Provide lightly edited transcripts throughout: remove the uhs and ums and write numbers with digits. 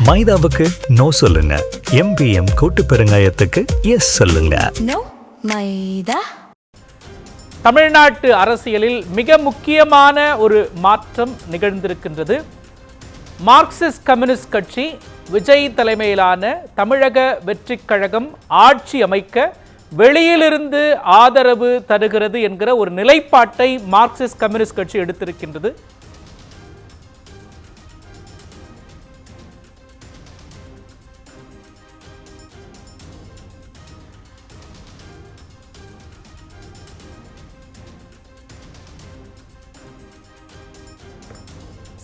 மைதாவுக்கு no சொல்லுங்க. MPM கூட்டு பெருங்காயத்துக்கு S சொல்லுங்க. நோ மைதா. தமிழ்நாட்டு அரசியலில் மிக முக்கியமான ஒரு மாற்றம் நிகழ்ந்திருக்கின்றது. மார்க்சிஸ்ட் கம்யூனிஸ்ட் கட்சி விஜய் தலைமையிலான தமிழக வெற்றிக் கழகம் ஆட்சி அமைக்க வெளியிலிருந்து ஆதரவு தருகிறது என்கிற ஒரு நிலைப்பாட்டை மார்க்சிஸ்ட் கம்யூனிஸ்ட் கட்சி எடுத்திருக்கின்றது.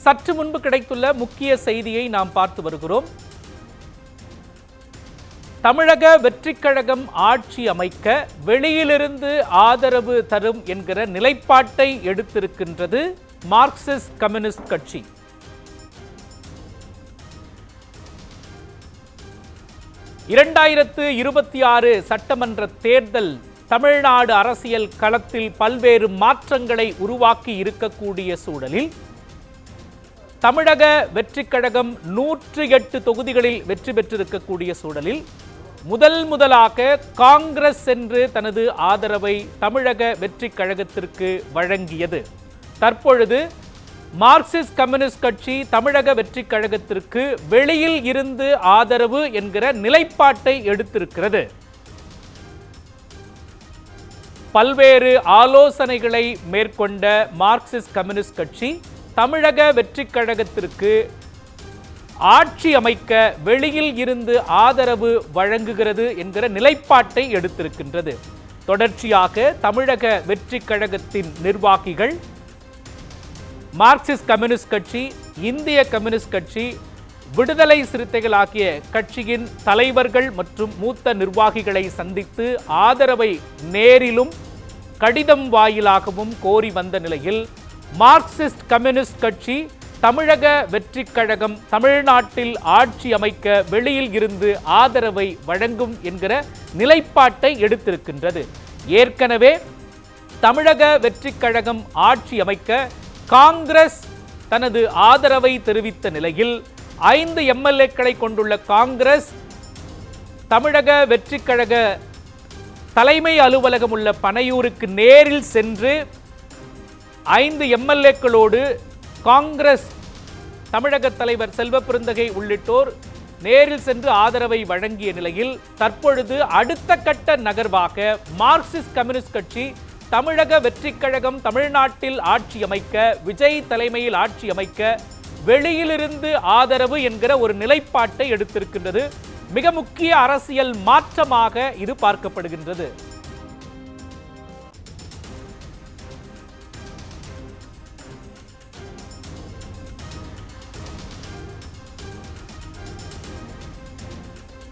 சற்று முன்பு கிடைத்துள்ள முக்கிய செய்தியை நாம் பார்த்து வருகிறோம். தமிழக வெற்றிக் கழகம் ஆட்சி அமைக்க வெளியிலிருந்து ஆதரவு தரும் என்கிற நிலைப்பாட்டை எடுத்திருக்கின்றது மார்க்சிஸ்ட் கம்யூனிஸ்ட் கட்சி. இரண்டாயிரத்து 26 சட்டமன்ற தேர்தல் தமிழ்நாடு அரசியல் களத்தில் பல்வேறு மாற்றங்களை உருவாக்கி இருக்கக்கூடிய சூழலில் தமிழக வெற்றிக் கழகம் 108 தொகுதிகளில் வெற்றி பெற்றிருக்கக்கூடிய சூழலில் முதலாக காங்கிரஸ் என்று தனது ஆதரவை தமிழக வெற்றிக் கழகத்திற்கு வழங்கியது. தற்பொழுது மார்க்சிஸ்ட் கம்யூனிஸ்ட் கட்சி தமிழக வெற்றிக் கழகத்திற்கு வெளியில் இருந்து ஆதரவு என்கிற நிலைப்பாட்டை எடுத்திருக்கிறது. பல்வேறு ஆலோசனைகளை மேற்கொண்ட மார்க்சிஸ்ட் கம்யூனிஸ்ட் கட்சி தமிழக வெற்றிக் கழகத்திற்கு ஆட்சி அமைக்க வெளியில் இருந்து ஆதரவு வழங்குகிறது என்கிற நிலைப்பாட்டை எடுத்திருக்கின்றது. தொடர்ச்சியாக தமிழக வெற்றிக் கழகத்தின் நிர்வாகிகள் மார்க்சிஸ்ட் கம்யூனிஸ்ட் கட்சி, இந்திய கம்யூனிஸ்ட் கட்சி, விடுதலை சிறுத்தைகள் ஆகிய கட்சியின் தலைவர்கள் மற்றும் மூத்த நிர்வாகிகளை சந்தித்து ஆதரவை நேரிலும் கடிதம் வாயிலாகவும் கோரி வந்த நிலையில் மார்க்சிஸ்ட் கம்யூனிஸ்ட் கட்சி தமிழக வெற்றிக் கழகம் தமிழ்நாட்டில் ஆட்சி அமைக்க வெளியில் இருந்து ஆதரவை வழங்கும் என்கிற நிலைப்பாட்டை எடுத்திருக்கின்றது. ஏற்கனவே தமிழக வெற்றிக் கழகம் ஆட்சி அமைக்க காங்கிரஸ் தனது ஆதரவை தெரிவித்த நிலையில் 5 MLAக்களை கொண்டுள்ள காங்கிரஸ் தமிழக வெற்றிக் கழக தலைமை அலுவலகம் உள்ள பனையூருக்கு நேரில் சென்று 5 MLAக்களோடு காங்கிரஸ் தமிழக தலைவர் செல்வ பெருந்தகை உள்ளிட்டோர் நேரில் சென்று ஆதரவை வழங்கிய நிலையில் தற்பொழுது அடுத்த கட்ட நகர்வாக மார்க்சிஸ்ட் கம்யூனிஸ்ட் கட்சி தமிழக வெற்றிக் கழகம் தமிழ்நாட்டில் ஆட்சி அமைக்க, விஜய் தலைமையில் ஆட்சி அமைக்க வெளியிலிருந்து ஆதரவு என்கிற ஒரு நிலைப்பாட்டை எடுத்திருக்கின்றது. மிக முக்கிய அரசியல் மாற்றமாக இது பார்க்கப்படுகின்றது.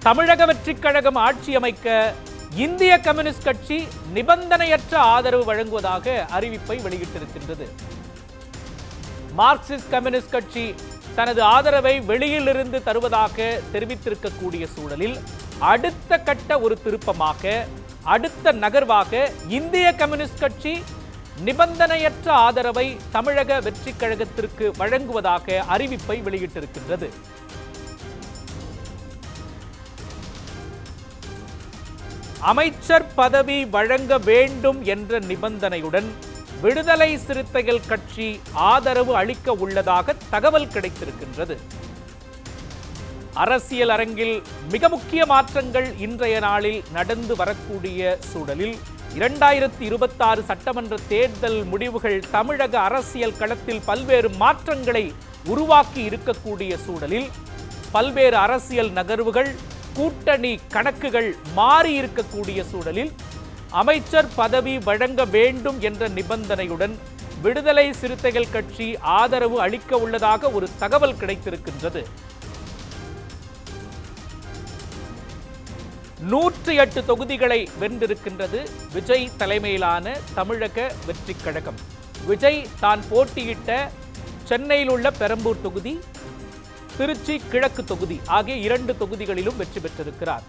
தமிழக வெற்றிக் கழகம் ஆட்சி அமைக்க இந்திய கம்யூனிஸ்ட் கட்சி நிபந்தனையற்ற ஆதரவு வழங்குவதாக அறிவிப்பை வெளியிட்டிருக்கின்றது. மார்க்சிஸ்ட் கம்யூனிஸ்ட் கட்சி தனது ஆதரவை வெளியிலிருந்து தருவதாக தெரிவித்திருக்கக்கூடிய சூழலில் அடுத்த கட்ட ஒரு திருப்பமாக, அடுத்த நகர்வாக இந்திய கம்யூனிஸ்ட் கட்சி நிபந்தனையற்ற ஆதரவை தமிழக வெற்றிக் கழகத்திற்கு வழங்குவதாக அறிவிப்பை வெளியிட்டிருக்கின்றது. அமைச்சர் பதவி வழங்க வேண்டும் என்ற நிபந்தனையுடன் விடுதலை சிறுத்தைகள் கட்சி ஆதரவு அளிக்க உள்ளதாக தகவல் கிடைத்திருக்கின்றது. அரசியல் அரங்கில் மிக முக்கிய மாற்றங்கள் இன்றைய நாளில் நடந்து வரக்கூடிய சூழலில் 2026 சட்டமன்ற தேர்தல் முடிவுகள் தமிழக அரசியல் களத்தில் பல்வேறு மாற்றங்களை உருவாக்கி இருக்கக்கூடிய சூழலில் பல்வேறு அரசியல் நகர்வுகள், கூட்டணி கணக்குகள் மாறி இருக்கக்கூடிய சூழலில் அமைச்சர் பதவி வழங்க வேண்டும் என்ற நிபந்தனையுடன் விடுதலை சிறுத்தைகள் கட்சி ஆதரவு அளிக்க உள்ளதாக ஒரு தகவல் கிடைத்திருக்கின்றது. 108 தொகுதிகளை வென்றிருக்கின்றது விஜய் தலைமையிலான தமிழக வெற்றிக் கழகம். விஜய் தான் போட்டியிட்ட சென்னையில் உள்ள பெரம்பூர் தொகுதி, திருச்சி கிழக்கு தொகுதி ஆகிய 2 தொகுதிகளிலும் வெற்றி பெற்றிருக்கிறார்.